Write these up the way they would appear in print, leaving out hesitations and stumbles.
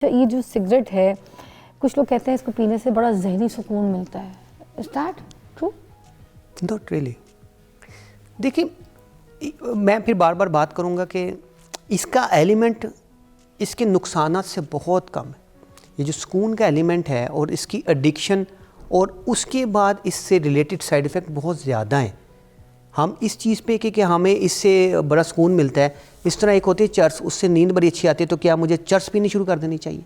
ये जो सिगरेट है, कुछ लोग कहते हैं इसको पीने से बड़ा ज़हनी सुकून मिलता है। Is that true? Not really. देखिए, मैं फिर बार बार बात करूंगा कि इसका एलिमेंट इसके नुकसानात से बहुत कम है। ये जो सुकून का एलिमेंट है और इसकी एडिक्शन और उसके बाद इससे रिलेटेड साइड इफ़ेक्ट बहुत ज़्यादा हैं। हम इस चीज़ पे कि हमें इससे बड़ा सुकून मिलता है, इस तरह एक होती है चर्स, उससे नींद बड़ी अच्छी आती है, तो क्या मुझे चर्स पीनी शुरू कर देनी चाहिए?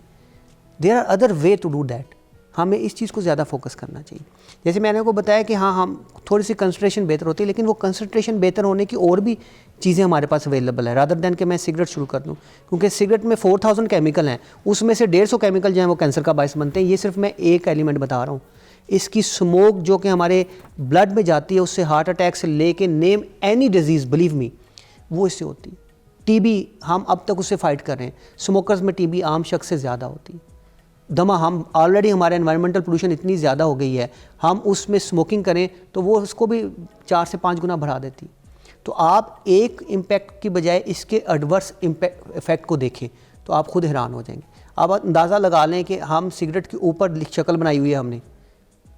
There are other way to do that. हमें इस चीज़ को ज़्यादा फोकस करना चाहिए। जैसे मैंने आपको बताया कि हाँ, हम थोड़ी सी कंसंट्रेशन बेहतर होती है, लेकिन वो कंसंट्रेशन बेहतर होने की और भी चीज़ें हमारे पास अवेलेबल है, रादर दैन कि मैं सिगरेट शुरू कर दूँ। क्योंकि सिगरेट में 4000 केमिकल हैं, उसमें से 150 केमिकल जो हैं वो कैंसर का बायस बनते हैं। ये सिर्फ मैं एक एलिमेंट बता रहा हूँ। इसकी स्मोक जो कि हमारे ब्लड में जाती है, उससे हार्ट अटैक से लेके name any disease, believe me, वो इससे होती है। टीबी हम अब तक उससे फाइट कर रहे हैं। स्मोकर्स में टीबी आम शख्स से ज़्यादा होती है। दमा, हम ऑलरेडी हमारे एनवायरमेंटल पोल्यूशन इतनी ज़्यादा हो गई है, हम उसमें स्मोकिंग करें तो वो उसको भी 4 से 5 गुना बढ़ा देती। तो आप एक इम्पैक्ट की बजाय इसके एडवर्स इफेक्ट को देखें तो आप खुद हैरान हो जाएंगे। आप अंदाज़ा लगा लें कि हम सिगरेट के ऊपर शक्ल बनाई हुई है हमने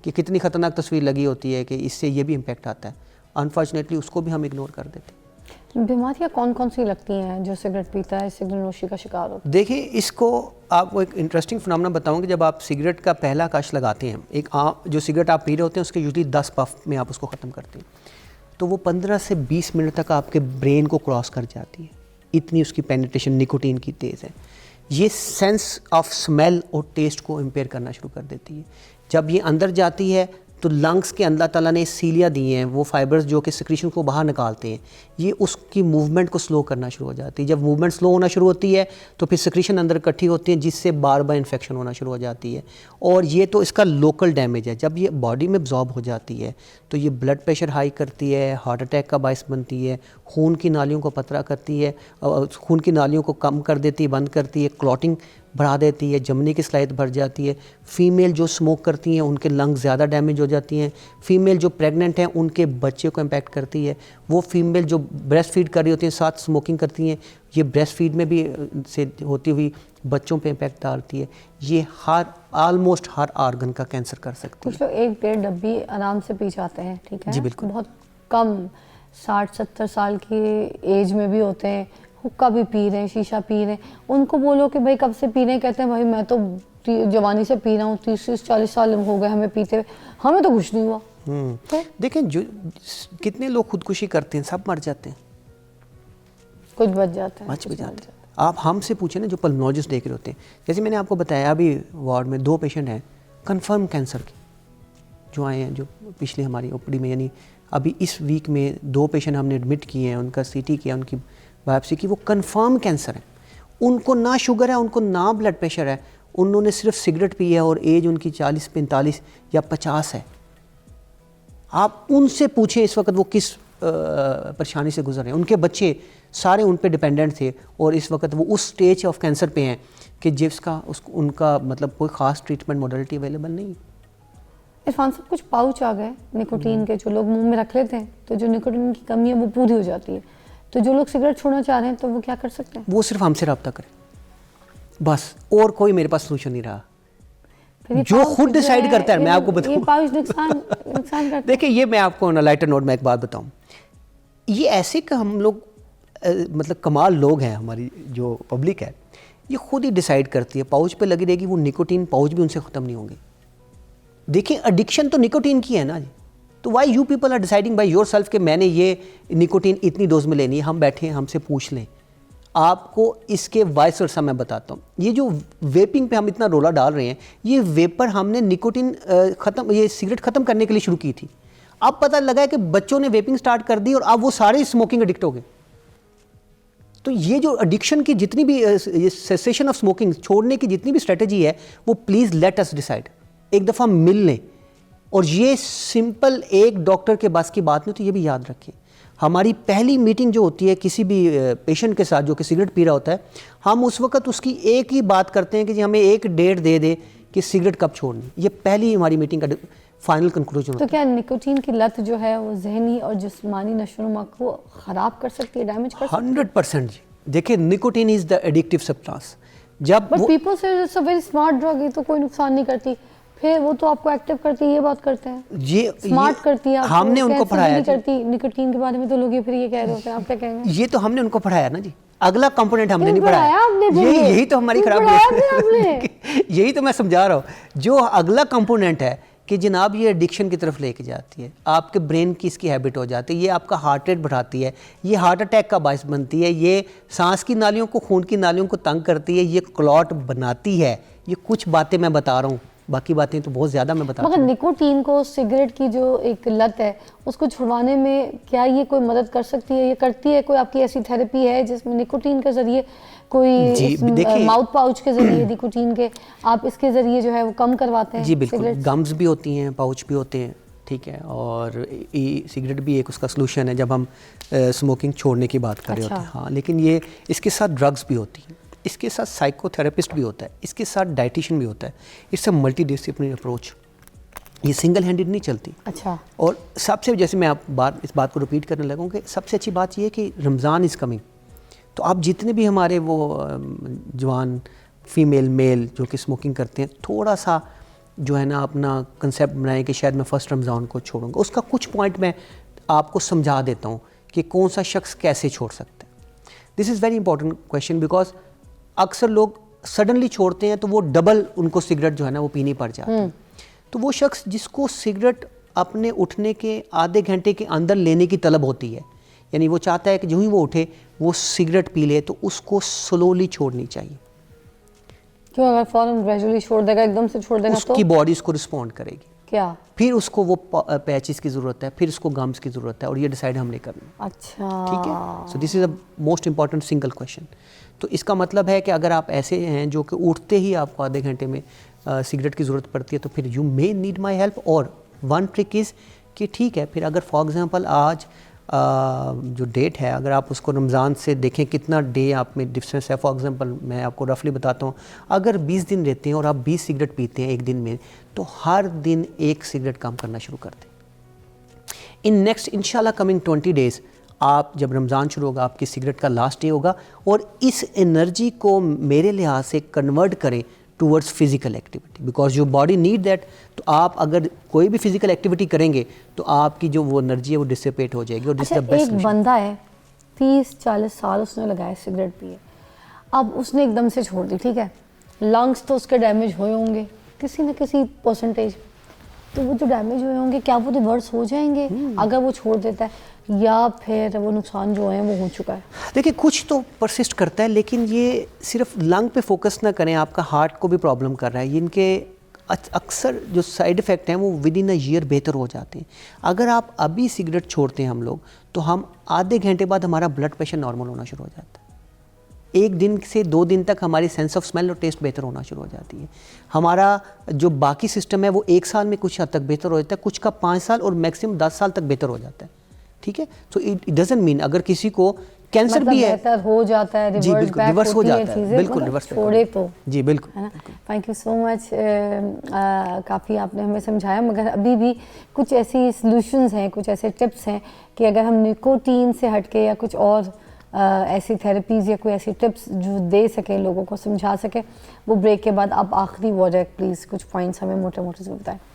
कि कितनी ख़तरनाक तस्वीर लगी होती है कि इससे ये भी इम्पैक्ट आता है। अनफॉर्चुनेटली उसको भी हम इग्नोर कर देते हैं। बीमारियाँ कौन कौन सी लगती हैं जो सिगरेट पीता है, सिगरेट नोशी का शिकार होता है? देखिए, इसको आपको एक इंटरेस्टिंग फिनोमेना बताऊंगी। जब आप सिगरेट का पहला कश लगाते हैं, एक जो सिगरेट आप पी रहे होते हैं उसके यूजली 10 पफ में आप उसको ख़त्म करते हैं, तो वो 15 से 20 मिनट तक आपके ब्रेन को क्रॉस कर जाती है। इतनी उसकी पेनिट्रेशन निकोटीन की तेज़ है। ये सेंस ऑफ स्मेल और टेस्ट को इम्पेयर करना शुरू कर देती है। जब ये अंदर जाती है तो लंग्स के अल्लाह ताला ने सीलिया दी हैं, वो फाइबर्स जो कि सिक्रीशन को बाहर निकालते हैं, ये उसकी मूवमेंट को स्लो करना शुरू हो जाती है। जब मूवमेंट स्लो होना शुरू होती है तो फिर सिक्रीशन अंदर इकट्ठी होती है, जिससे बार बार इन्फेक्शन होना शुरू हो जाती है। और ये तो इसका लोकल डैमेज है। जब ये बॉडी में अब्जॉर्ब हो जाती है तो ये ब्लड प्रेशर हाई करती है, हार्ट अटैक का बायस बनती है, खून की नालियों को पतला करती है, खून की नालियों को कम कर देती है, बंद करती है, क्लॉटिंग बढ़ा देती है, जमने की सलाहियत बढ़ जाती है। फीमेल जो स्मोक करती हैं उनके लंग्स ज़्यादा डैमेज हो जाती हैं। फीमेल जो प्रेग्नेंट हैं उनके बच्चे को इम्पैक्ट करती है। वो फीमेल जो ब्रेस्ट फीड कर रही होती हैं, साथ स्मोकिंग करती हैं, ये ब्रेस्ट फीड में भी से होती हुई बच्चों पे इम्पैक्ट डालती है। ये ऑलमोस्ट हर ऑर्गन का कैंसर कर सकती है। कुछ लोग 1-1.5 डब्बी आराम से पी जाते हैं, ठीक है जी बिल्कुल। बहुत कम 60-70 साल की एज में भी होते हैं, हुक्का भी पी रहे हैं, शीशा पी रहे हैं। उनको बोलो कि भाई कब से पी रहे हैं, कहते हैं भाई मैं तो जवानी से पी रहा हूँ, 30-40 साल हो गए हमें पीते हुए, हमें तो कुछ नहीं हुआ। तो देखें, जो कितने लोग खुदकुशी करते हैं, सब मर जाते हैं, कुछ बच जाते हैं, बच भी जाते हैं। आप हमसे पूछे ना, जो पल्मोलॉजिस्ट देख रहे होते हैं, जैसे मैंने आपको बताया, अभी वार्ड में 2 पेशेंट हैं कंफर्म कैंसर के जो आए हैं, जो पिछले हमारी ओपीडी में, यानी अभी इस वीक में 2 पेशेंट हमने एडमिट किए हैं, उनका सीटी किया, उनकी बायोप्सी की, वो कंफर्म कैंसर है। उनको ना शुगर है, उनको ना ब्लड प्रेशर है, उन्होंने सिर्फ सिगरेट पी है और एज उनकी 40, 45 या 50 है। आप उनसे पूछें इस वक्त वो किस परेशानी से गुजर रहे हैं। उनके बच्चे सारे उन पे डिपेंडेंट थे और इस वक्त वो उस स्टेज ऑफ कैंसर पे हैं कि जिसका उनका मतलब कोई ख़ास ट्रीटमेंट मॉडलिटी अवेलेबल नहीं। इरफान साहब, कुछ पाउच आ गए निकोटीन के जो लोग मुंह में रख लेते हैं, तो जो निकोटीन की कमी है वो पूरी हो जाती है। तो जो लोग सिगरेट छोड़ना चाह रहे हैं तो वो क्या कर सकते हैं? वो सिर्फ हमसे रब्ता करें बस, और कोई मेरे पास सोल्यूशन नहीं रहा। जो खुद डिसाइड करता है, मैं आपको बताऊं, ये पाउच नुकसान करता है। देखिए, ये मैं आपको ऑन लाइटर नोट में एक बात बताऊं, ये ऐसे का हम लोग मतलब कमाल लोग हैं, हमारी जो पब्लिक है ये खुद ही डिसाइड करती है। पाउच पे लगी रहेगी वो निकोटीन, पाउच भी उनसे ख़त्म नहीं होंगे। देखिए, एडिक्शन तो निकोटीन की है ना जी, तो why you people are deciding by yourself कि मैंने ये निकोटीन इतनी डोज में लेनी है। हम बैठे हैं, हमसे पूछ लें। आपको इसके वाइस वर्सा मैं बताता हूँ। ये जो वेपिंग पे हम इतना रोला डाल रहे हैं, ये वेपर हमने निकोटीन ये सिगरेट ख़त्म करने के लिए शुरू की थी। अब पता लगा है कि बच्चों ने वेपिंग स्टार्ट कर दी और अब वो सारे स्मोकिंग एडिक्ट हो गए। तो ये जो एडिक्शन की जितनी भी सेसेशन ऑफ स्मोकिंग छोड़ने की जितनी भी स्ट्रेटजी है, वो प्लीज़ लेट अस डिसाइड। एक दफ़ा मिल लें। और ये सिंपल एक डॉक्टर के बस की बात नहीं, तो ये भी याद रखें, हमारी पहली मीटिंग जो होती है किसी भी पेशेंट के साथ जो कि सिगरेट पी रहा होता है, हम उस वक्त उसकी एक ही बात करते हैं कि जी हमें एक डेट दे दे कि सिगरेट कब छोड़नी। ये पहली हमारी मीटिंग का फाइनल कंक्लूजन। तो क्या निकोटीन की लत जो है वो जहनी और जिस्मानी नशोनुमा को ख़राब कर सकती है, डैमेज कर सकती है? 100% जी। देखिए, nicotine is the addictive substance. जब बट वो पीपल से it's a very smart drug, ये तो कोई नुकसान नहीं करती, फिर वो तो आपको एक्टिव करती है, ये बात करते हैं स्मार्ट करती है आपको, हमने उनको कैंसर पढ़ाया नहीं जी। करती। निकोटीन के बारे में तो लोग ये फिर ये कह रहे होते हैं, आप क्या कहेंगे? ये तो हमने उनको पढ़ाया ना जी, अगला कंपोनेंट हमने क्यों नहीं पढ़ाया। पढ़ाया आपने फिर यही ये? यही तो हमारी क्यों खराबी पढ़ाया फिर आपने? है। यही तो मैं समझा रहा हूँ, जो अगला कंपोनेंट है कि जनाब ये एडिक्शन की तरफ लेके जाती है, आपके ब्रेन की इसकी हैबिट हो जाती है, ये आपका हार्ट रेट बढ़ाती है, ये हार्ट अटैक का बायस बनती है, ये सांस की नालियों को, खून की नालियों को तंग करती है, ये क्लॉट बनाती है। ये कुछ बातें मैं बता रहा हूँ, बाकी बातें तो बहुत ज़्यादा मैं बता रहा मगर हूँ। निकोटीन को, सिगरेट की जो एक लत है उसको छुड़वाने में क्या ये कोई मदद कर सकती है, ये करती है? कोई आपकी ऐसी थेरेपी है जिसमें निकोटीन के जरिए, कोई जी, देखिए माउथ पाउच के जरिए निकोटीन के आप इसके जरिए जो है वो कम करवाते हैं? जी बिल्कुल, सिगरेट गम्स भी होती हैं, पाउच भी होते हैं, ठीक है, और सिगरेट भी एक उसका सलूशन है जब हम स्मोकिंग छोड़ने की बात कर रहे होते हैं। हाँ, लेकिन ये इसके साथ ड्रग्स भी होती हैं, इसके साथ साइकोथेरेपिस्ट भी होता है, इसके साथ डाइटिशियन भी होता है। It's a multi disciplinary approach, ये सिंगल हैंडेड नहीं चलती। अच्छा, और सबसे, जैसे मैं इस बात को रिपीट करने लगूँ कि सबसे अच्छी बात ये है कि रमज़ान इज़ कमिंग, तो आप जितने भी हमारे वो जवान फीमेल मेल जो कि स्मोकिंग करते हैं, थोड़ा सा जो है ना अपना कंसेप्ट बनाएं कि शायद मैं फ़र्स्ट रमज़ान को छोड़ूंगा। उसका कुछ पॉइंट मैं आपको समझा देता हूँ कि कौन सा शख्स कैसे छोड़ सकता है। This is very important question, because अक्सर लोग सडनली छोड़ते हैं तो वो डबल उनको सिगरेट जो है ना वो पीनी पड़ जाती है। तो वो शख्स जिसको सिगरेट अपने उठने के आधे घंटे के अंदर लेने की तलब होती है, यानी वो चाहता है कि जो ही वो उठे वो सिगरेट पी ले, तो उसको स्लोली छोड़नी चाहिए। क्यों? अगर फौरन ग्रेजुअली छोड़ देगा, एकदम से छोड़ देगा उसकी तो बॉडी उसको रिस्पॉन्ड करेगी, क्या? फिर उसको वो पैचेस की ज़रूरत है, फिर उसको गम्स की ज़रूरत है, और ये डिसाइड हमने करना। अच्छा, ठीक है, so this is a most important single question. तो इसका मतलब है कि अगर आप ऐसे हैं जो कि उठते ही आपको आधे घंटे में सिगरेट की ज़रूरत पड़ती है, तो फिर you may need my help. और वन ट्रिक इज़ कि ठीक है, फिर अगर फॉर एग्ज़ाम्पल आज जो डेट है, अगर आप उसको रमज़ान से देखें कितना डे आप में डिफरेंस है। फॉर एग्ज़ाम्पल मैं आपको रफली बताता हूँ, अगर 20 दिन रहते हैं और आप 20 सिगरेट पीते हैं एक दिन में, तो हर दिन एक सिगरेट कम करना शुरू कर दें। इन नेक्स्ट इंशाल्लाह कमिंग 20 डेज़, आप जब रमज़ान शुरू होगा, आपकी सिगरेट का लास्ट डे होगा, और इस एनर्जी को मेरे लिहाज से कन्वर्ट करें towards physical activity, because your body need that. तो आप अगर कोई भी फिजिकल एक्टिविटी करेंगे तो आपकी जो वो एनर्जी है वो डिसिपेट हो जाएगी। और दिस इज द बेस्ट। एक बंदा है 30-40 साल उसने लगाया सिगरेट पिए, अब उसने एकदम से छोड़ दी, ठीक है, लंग्स तो उसके डैमेज हुए होंगे किसी न किसी परसेंटेज, तो वो जो डैमेज हुए होंगे क्या वो रिवर्स हो जाएंगे अगर वो छोड़ देता है, या फिर वो नुकसान जो है वो हो चुका है? देखिए, कुछ तो परसिस्ट करता है, लेकिन ये सिर्फ लंग पे फोकस ना करें, आपका हार्ट को भी प्रॉब्लम कर रहा है। ये इनके अक्सर जो साइड इफ़ेक्ट हैं वो विद इन अ ईयर बेहतर हो जाते हैं। अगर आप अभी सिगरेट छोड़ते हैं हम लोग, तो हम आधे घंटे बाद हमारा ब्लड प्रेशर नॉर्मल होना शुरू हो जाता है। 1 दिन से 2 दिन तक हमारी सेंस ऑफ स्मेल और टेस्ट बेहतर होना शुरू हो जाती है। हमारा जो बाकी सिस्टम है वो 1 साल में कुछ हद तक बेहतर हो जाता है, कुछ का 5 साल और मैक्सिमम 10 साल तक बेहतर हो जाता है। ठीक है, सो इट डजंट मीन अगर किसी को कैंसर मतलब भी है, बेहतर हो जाता है, जी बिल्कुल रिवर्स हो जाता है, बिल्कुल रिवर्स छोड़े तो, जी बिल्कुल, है ना। थैंक यू सो मच, काफ़ी आपने हमें समझाया, मगर अभी भी कुछ ऐसी सॉल्यूशंस हैं, कुछ ऐसे टिप्स हैं कि अगर हम निकोटीन से हटके या कुछ और ऐसी थेरेपीज़ या कोई ऐसी टिप्स जो दे सकें, लोगों को समझा सकें, वो ब्रेक के बाद आप आखिरी वर्ड है, प्लीज़ कुछ पॉइंट्स हमें मोटे मोटे से बताएं।